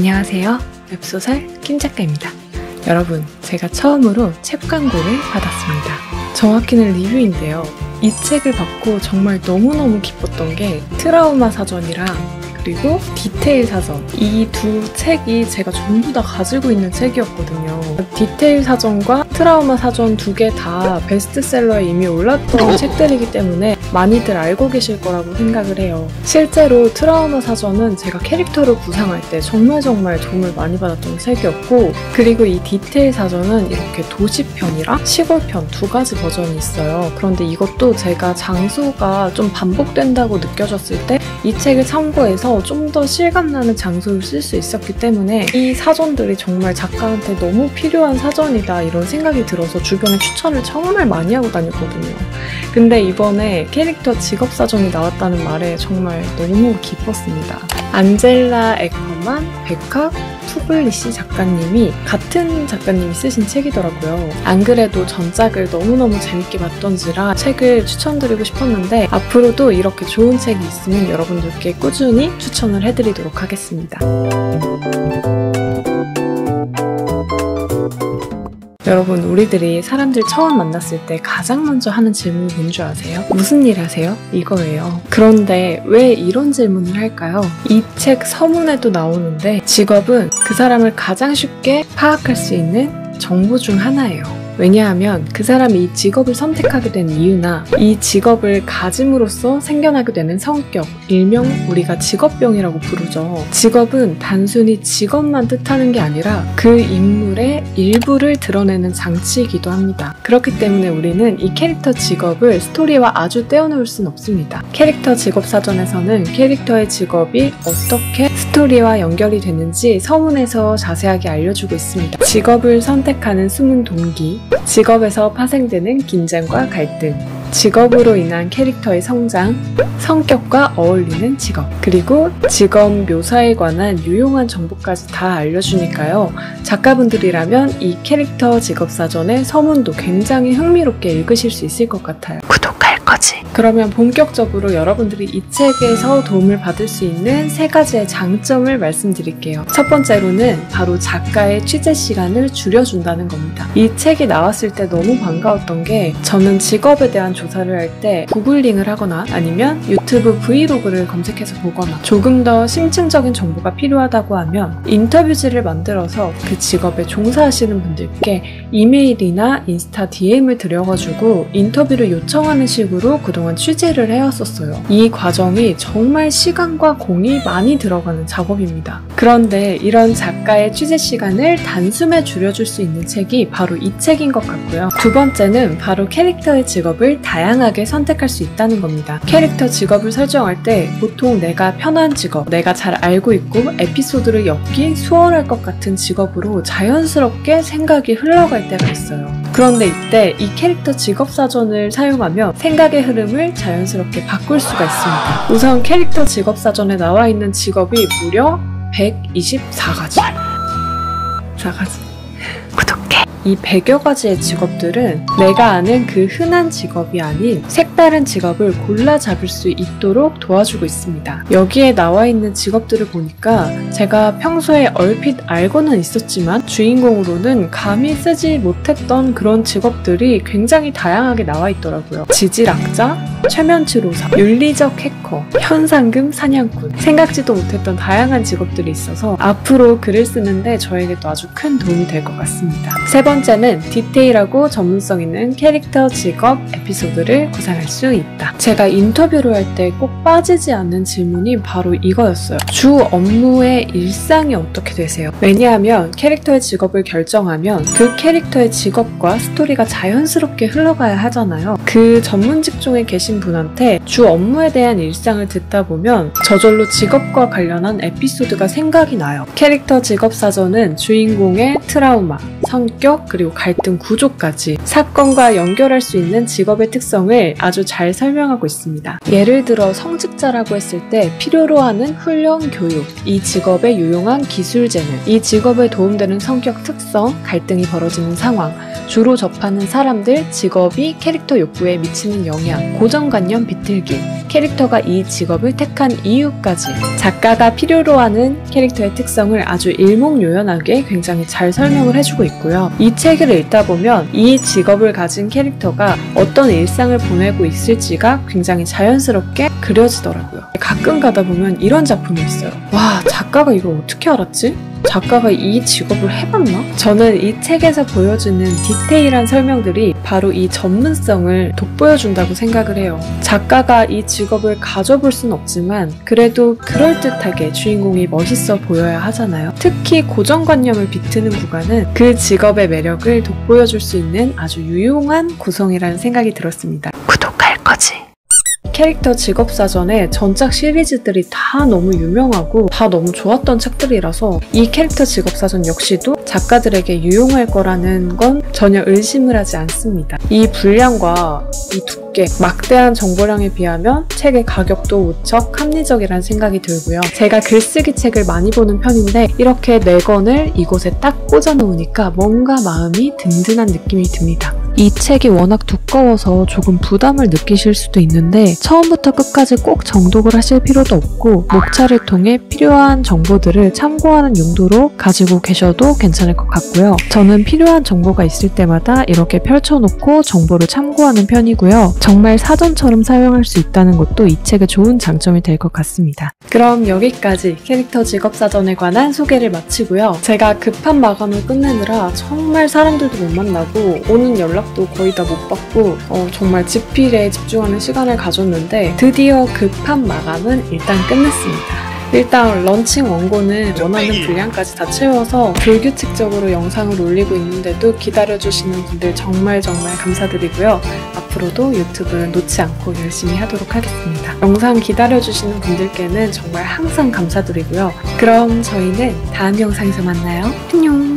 안녕하세요. 웹소설 김작가입니다. 여러분, 제가 처음으로 책 광고를 받았습니다. 정확히는 리뷰인데요. 이 책을 받고 정말 너무너무 기뻤던 게 트라우마 사전이랑 그리고 디테일 사전, 이 두 책이 제가 전부 다 가지고 있는 책이었거든요. 디테일 사전과 트라우마 사전 두 개 다 베스트셀러에 이미 올랐던 책들이기 때문에 많이들 알고 계실 거라고 생각을 해요. 실제로 트라우마 사전은 제가 캐릭터를 구상할 때 정말 도움을 많이 받았던 책이었고, 그리고 이 디테일 사전은 이렇게 도시편이랑 시골편 두 가지 버전이 있어요. 그런데 이것도 제가 장소가 좀 반복된다고 느껴졌을 때 이 책을 참고해서 좀 더 실감나는 장소를 쓸 수 있었기 때문에 이 사전들이 정말 작가한테 너무 필요한 사전이다 이런 생각이 들어서 주변에 추천을 정말 많이 하고 다녔거든요. 근데 이번에 캐릭터 직업 사전이 나왔다는 말에 정말 너무 기뻤습니다. 안젤라 에커만, 백학, 투블리시 작가님이 같은 작가님이 쓰신 책이더라고요. 안 그래도 전작을 너무너무 재밌게 봤던지라 책을 추천드리고 싶었는데 앞으로도 이렇게 좋은 책이 있으면 여러분들께 꾸준히 추천을 해드리도록 하겠습니다. 여러분, 우리들이 사람들 처음 만났을 때 가장 먼저 하는 질문이 뭔지 아세요? 무슨 일 하세요? 이거예요. 그런데 왜 이런 질문을 할까요? 이 책 서문에도 나오는데 직업은 그 사람을 가장 쉽게 파악할 수 있는 정보 중 하나예요. 왜냐하면 그 사람이 이 직업을 선택하게 된 이유나 이 직업을 가짐으로써 생겨나게 되는 성격, 일명 우리가 직업병이라고 부르죠. 직업은 단순히 직업만 뜻하는 게 아니라 그 인물의 일부를 드러내는 장치이기도 합니다. 그렇기 때문에 우리는 이 캐릭터 직업을 스토리와 아주 떼어놓을 순 없습니다. 캐릭터 직업 사전에서는 캐릭터의 직업이 어떻게 스토리와 연결이 되는지 서문에서 자세하게 알려주고 있습니다. 직업을 선택하는 숨은 동기, 직업에서 파생되는 긴장과 갈등, 직업으로 인한 캐릭터의 성장, 성격과 어울리는 직업, 그리고 직업 묘사에 관한 유용한 정보까지 다 알려주니까요. 작가분들이라면 이 캐릭터 직업 사전의 서문도 굉장히 흥미롭게 읽으실 수 있을 것 같아요. 구독할 거지? 그러면 본격적으로 여러분들이 이 책에서 도움을 받을 수 있는 세 가지의 장점을 말씀드릴게요. 첫 번째로는 바로 작가의 취재 시간을 줄여준다는 겁니다. 이 책이 나왔을 때 너무 반가웠던 게, 저는 직업에 대한 조사를 할 때 구글링을 하거나 아니면 유튜브 브이로그를 검색해서 보거나 조금 더 심층적인 정보가 필요하다고 하면 인터뷰지를 만들어서 그 직업에 종사하시는 분들께 이메일이나 인스타 DM을 드려가지고 인터뷰를 요청하는 식으로 그동안 취재를 해왔었어요. 이 과정이 정말 시간과 공이 많이 들어가는 작업입니다. 그런데 이런 작가의 취재 시간을 단숨에 줄여줄 수 있는 책이 바로 이 책인 것 같고요. 두 번째는 바로 캐릭터의 직업을 다양하게 선택할 수 있다는 겁니다. 캐릭터 직업을 설정할 때 보통 내가 편한 직업, 내가 잘 알고 있고 에피소드를 엮기 수월할 것 같은 직업으로 자연스럽게 생각이 흘러갈 때가 있어요. 그런데 이때 이 캐릭터 직업 사전을 사용하면 생각의 흐름을 자연스럽게 바꿀 수가 있습니다. 우선 캐릭터 직업 사전에 나와 있는 직업이 무려 124가지. 4가지. 구독해! 이 100여 가지의 직업들은 내가 아는 그 흔한 직업이 아닌 색다른 직업을 골라 잡을 수 있도록 도와주고 있습니다. 여기에 나와 있는 직업들을 보니까 제가 평소에 얼핏 알고는 있었지만 주인공으로는 감히 쓰지 못했던 그런 직업들이 굉장히 다양하게 나와 있더라고요. 지질학자, 최면치로사, 윤리적 해커, 현상금 사냥꾼, 생각지도 못했던 다양한 직업들이 있어서 앞으로 글을 쓰는데 저에게도 아주 큰 도움이 될 것 같습니다. 세 번째는 디테일하고 전문성 있는 캐릭터 직업 에피소드를 구상할 수 있다. 제가 인터뷰를 할 때 꼭 빠지지 않는 질문이 바로 이거였어요. 주 업무의 일상이 어떻게 되세요? 왜냐하면 캐릭터의 직업을 결정하면 그 캐릭터의 직업과 스토리가 자연스럽게 흘러가야 하잖아요. 그 전문 직종에 계신 분한테 주 업무에 대한 일상을 듣다 보면 저절로 직업과 관련한 에피소드가 생각이 나요. 캐릭터 직업 사전은 주인공의 트라우마, 성격, 그리고 갈등 구조까지 사건과 연결할 수 있는 직업의 특성을 아주 잘 설명하고 있습니다. 예를 들어 성직자라고 했을 때 필요로 하는 훈련, 교육, 이 직업에 유용한 기술 재능, 이 직업에 도움되는 성격 특성, 갈등이 벌어지는 상황, 주로 접하는 사람들, 직업이 캐릭터 욕구에 미치는 영향, 고정관념 비틀기, 캐릭터가 이 직업을 택한 이유까지 작가가 필요로 하는 캐릭터의 특성을 아주 일목요연하게 굉장히 잘 설명을 해주고 있고요. 이 책을 읽다 보면 이 직업을 가진 캐릭터가 어떤 일상을 보내고 있을지가 굉장히 자연스럽게 그려지더라고요. 가끔 가다 보면 이런 작품이 있어요. 와, 작가가 이걸 어떻게 알았지? 작가가 이 직업을 해봤나? 저는 이 책에서 보여주는 디테일한 설명들이 바로 이 전문성을 돋보여준다고 생각을 해요. 작가가 이 직업을 가져볼 순 없지만 그래도 그럴듯하게 주인공이 멋있어 보여야 하잖아요. 특히 고정관념을 비트는 구간은 그 직업의 매력을 돋보여줄 수 있는 아주 유용한 구성이라는 생각이 들었습니다. 구독할 거지? 캐릭터 직업사전에 전작 시리즈들이 다 너무 유명하고 다 너무 좋았던 책들이라서 이 캐릭터 직업사전 역시도 작가들에게 유용할 거라는 건 전혀 의심을 하지 않습니다. 이 분량과 이 두께, 막대한 정보량에 비하면 책의 가격도 무척 합리적이라는 생각이 들고요. 제가 글쓰기 책을 많이 보는 편인데 이렇게 4권을 이곳에 딱 꽂아 놓으니까 뭔가 마음이 든든한 느낌이 듭니다. 이 책이 워낙 두꺼워서 조금 부담을 느끼실 수도 있는데 처음부터 끝까지 꼭 정독을 하실 필요도 없고 목차를 통해 필요한 정보들을 참고하는 용도로 가지고 계셔도 괜찮을 것 같고요. 저는 필요한 정보가 있을 때마다 이렇게 펼쳐놓고 정보를 참고하는 편이고요. 정말 사전처럼 사용할 수 있다는 것도 이 책의 좋은 장점이 될 것 같습니다. 그럼 여기까지 캐릭터 직업사전에 관한 소개를 마치고요. 제가 급한 마감을 끝내느라 정말 사람들도 못 만나고 오는 연락도 거의 다 못 받고 정말 집필에 집중하는 시간을 가졌는데 드디어 급한 마감은 일단 끝냈습니다. 일단 런칭 원고는 원하는 분량까지 다 채워서 불규칙적으로 영상을 올리고 있는데도 기다려주시는 분들 정말 감사드리고요. 앞으로도 유튜브는 놓지 않고 열심히 하도록 하겠습니다. 영상 기다려주시는 분들께는 정말 항상 감사드리고요. 그럼 저희는 다음 영상에서 만나요. 안녕!